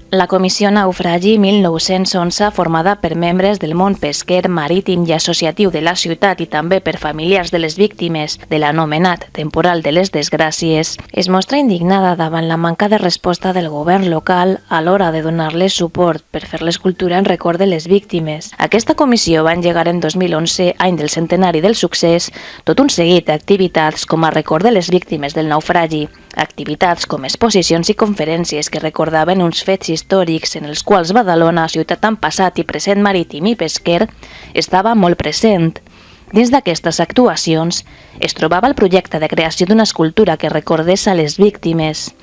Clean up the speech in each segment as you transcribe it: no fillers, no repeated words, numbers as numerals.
La Comissió Naufragi 1911, formada per membres del món pesquer, marítim i associatiu de la ciutat i també per familiars de les víctimes de l'anomenat temporal de les desgràcies, es mostra indignada davant la manca de resposta del govern local a l'hora de donar-les suport per fer l'escultura en record de les víctimes. Aquesta comissió va engegar en 2011, any del centenari del succés, tot un seguit d'activitats com a record de les víctimes del naufragi, activitats com exposicions i conferències que recordaven uns fets històrics en els quals Badalona, ciutat en passat i present marítim i pesquer, estava molt present. Dins d'aquestes actuacions es trobava el projecte de creació d'una escultura que recordés a les víctimes.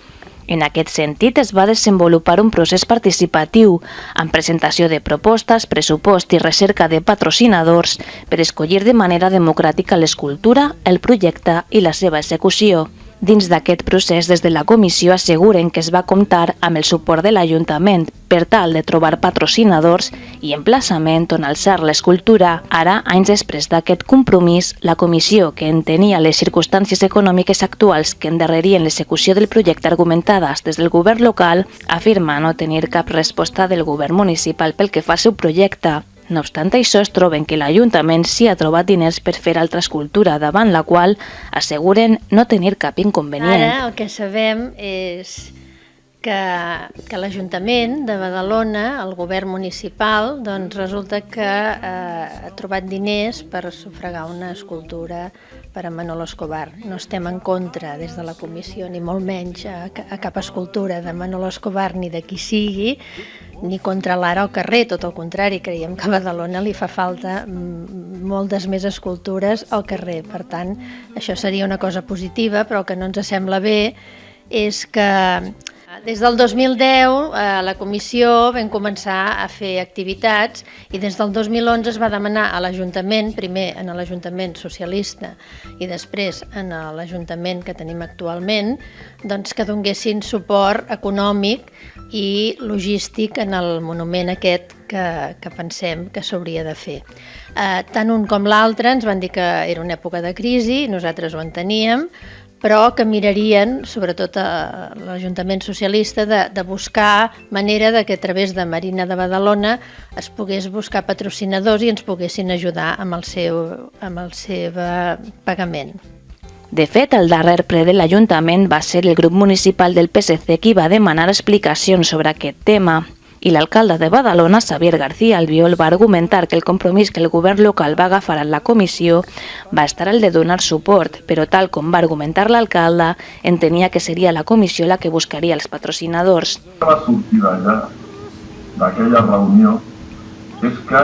En aquest sentit, es va desenvolupar un procés participatiu amb presentació de propostes, pressupost i recerca de patrocinadors per escollir de manera democràtica l'escultura, el projecte i la seva execució. Dins d'aquest procés, des de la comissió asseguren que es va comptar amb el suport de l'Ajuntament per tal de trobar patrocinadors i emplaçament on alçar l'escultura. Ara, anys després d'aquest compromís, la comissió, que entenia les circumstàncies econòmiques actuals que endarrerien l'execució del projecte argumentades des del govern local, afirma no tenir cap resposta del govern municipal pel que fa al seu projecte. No obstant això, es troben que l'Ajuntament sí ha trobat diners per fer altra escultura, davant la qual asseguren no tenir cap inconvenient. Ara el que sabem és que l'Ajuntament de Badalona, el govern municipal, doncs resulta que ha trobat diners per sufragar una escultura per a Manolo Escobar. No estem en contra des de la comissió, ni molt menys a cap escultura de Manolo Escobar ni de qui sigui, ni contra l'ara al carrer, tot el contrari, creiem que a Badalona li fa falta moltes més escultures al carrer. Per tant, això seria una cosa positiva, però el que no ens sembla bé és que des del 2010 la comissió vam començar a fer activitats i des del 2011 es va demanar a l'Ajuntament, primer en l'Ajuntament socialista i després en l'Ajuntament que tenim actualment, doncs que donguessin suport econòmic i logístic en el monument aquest que pensem que s'hauria de fer. Tant un com l'altre ens van dir que era una època de crisi, nosaltres ho enteníem, però que mirarien, sobretot a l'Ajuntament socialista, de buscar manera de que a través de Marina de Badalona es pogués buscar patrocinadors i ens poguessin ajudar amb el seu pagament. De fet, el darrer ple de l'Ajuntament va ser el grup municipal del PSC qui va demanar explicacions sobre aquest tema. I l'alcalde de Badalona, Xavier García Albiol, va argumentar que el compromís que el govern local va agafar en la comissió va estar el de donar suport, però tal com va argumentar l'alcalde, entenia que seria la comissió la que buscaria els patrocinadors. La sortida allà d'aquella reunió és que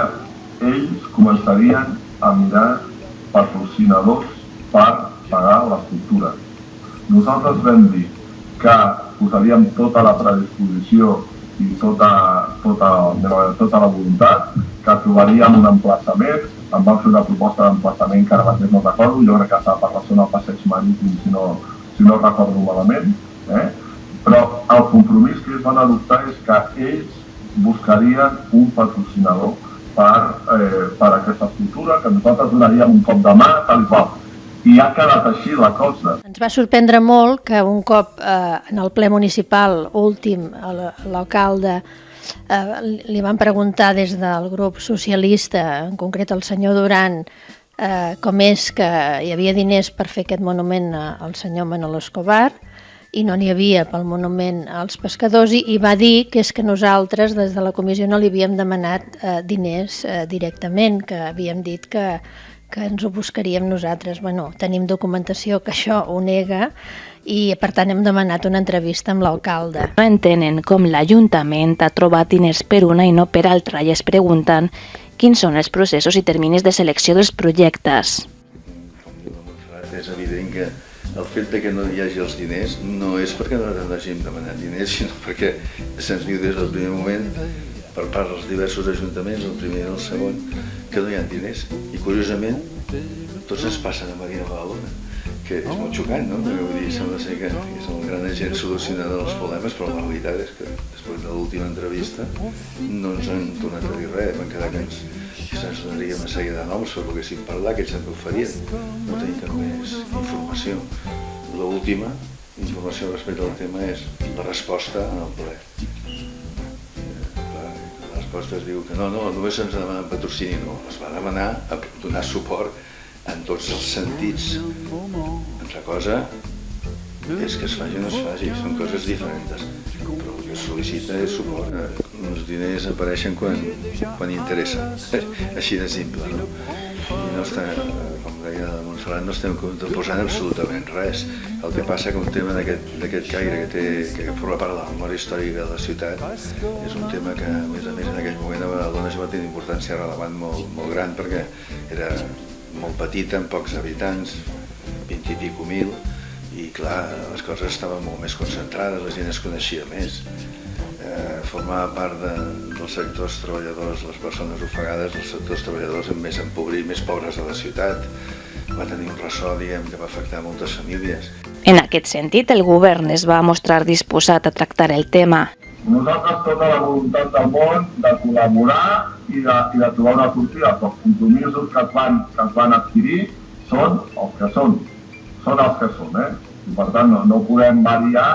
ells començarien a mirar patrocinadors per pagar l'escultura. Nosaltres vam dir que posaríem tota la predisposició i tota la voluntat, que trobaríem un emplaçament, em van fer una proposta d'emplaçament que ara mateix no recordo, jo crec que estava per la zona del passeig marítim, si no recordo malament, però el compromís que ells van adoptar és que ells buscarien un patrocinador per aquesta escultura, que nosaltres donaríem un cop de mà, tal i qual. I ha quedat així la cosa. Ens va sorprendre molt que un cop en el ple municipal últim l'alcalde li van preguntar des del grup socialista, en concret el senyor Duran, com és que hi havia diners per fer aquest monument al senyor Manolo Escobar i no n'hi havia pel monument als pescadors i va dir que és que nosaltres des de la comissió no li havíem demanat diners directament, que havíem dit que ens ho buscaríem nosaltres. Bueno, tenim documentació que això ho nega i per tant hem demanat una entrevista amb l'alcalde. No entenen com l'Ajuntament ha trobat diners per una i no per altra i es pregunten quins són els processos i terminis de selecció dels projectes. És evident que el fet que no hi hagi els diners no és perquè nosaltres no hàgim demanat diners, sinó perquè se'ns diu des del primer moment per part dels diversos ajuntaments, el primer i el segon, que no hi ha diners. I curiosament, tots ens passen a Marina Badalona, que és molt xocant, no? Perquè vull dir, sembla ser que és el gran agent solucionador dels problemes, però la realitat és que després de l'última entrevista no ens han tornat a dir res, van quedar que se'ns donaria una sèrie de noms, però poguéssim parlar, que ells també ho farien. No tenim cap més informació. L'última informació respecte al tema és la resposta en el ple. La resposta es diu que no, només ens demanen patrocini, no. Es va demanar a donar suport en tots els sentits. Altra cosa és que es faci o no es faci, són coses diferents. Però el que es sol·licita és suport. Els diners apareixen quan interessa, així de simple, no? I no està, com deia la Montserrat, no estem posant absolutament res. El que passa que un tema d'aquest caire que forma part de la memòria històrica de la ciutat és un tema que, a més, en aquell moment a Badalona ja va tenir importància relevant molt gran, perquè era molt petita, amb pocs habitants, 20 i pico mil, i clar, les coses estaven molt més concentrades, la gent es coneixia més. Formava part dels sectors treballadors, les persones ofegades, els sectors treballadors més empobrits, més pobres de la ciutat. Va tenir un ressò, diguem, que va afectar moltes famílies. En aquest sentit, el govern es va mostrar disposat a tractar el tema. Nosaltres tota la voluntat del món de col·laborar i de trobar una sortida, però els compromisos que es van adquirir són els que són. Són els que són, I per tant no podem variar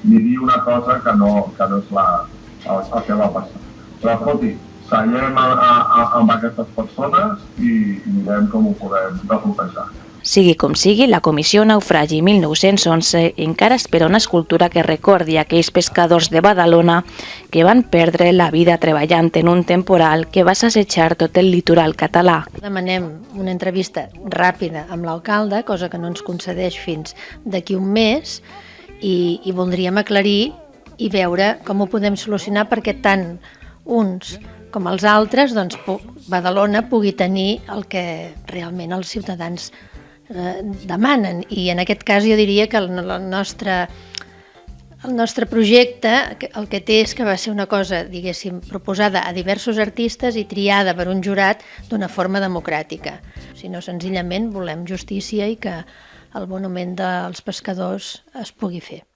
ni dir una cosa que no és el que va passar. Però escolti, seguirem amb aquestes persones i mirem com ho podem desbloquejar. Sigui com sigui, la Comissió Naufragi 1911 encara espera una escultura que recordi aquells pescadors de Badalona que van perdre la vida treballant en un temporal que va assetjar tot el litoral català. Demanem una entrevista ràpida amb l'alcalde, cosa que no ens concedeix fins d'aquí un mes, i voldríem aclarir i veure com ho podem solucionar perquè tant uns com els altres, doncs, Badalona pugui tenir el que realment els ciutadans demanen. I en aquest cas jo diria que el nostre projecte el que té és que va ser una cosa, diguéssim, proposada a diversos artistes i triada per un jurat d'una forma democràtica. Si no, senzillament volem justícia i que el monument dels pescadors es pugui fer.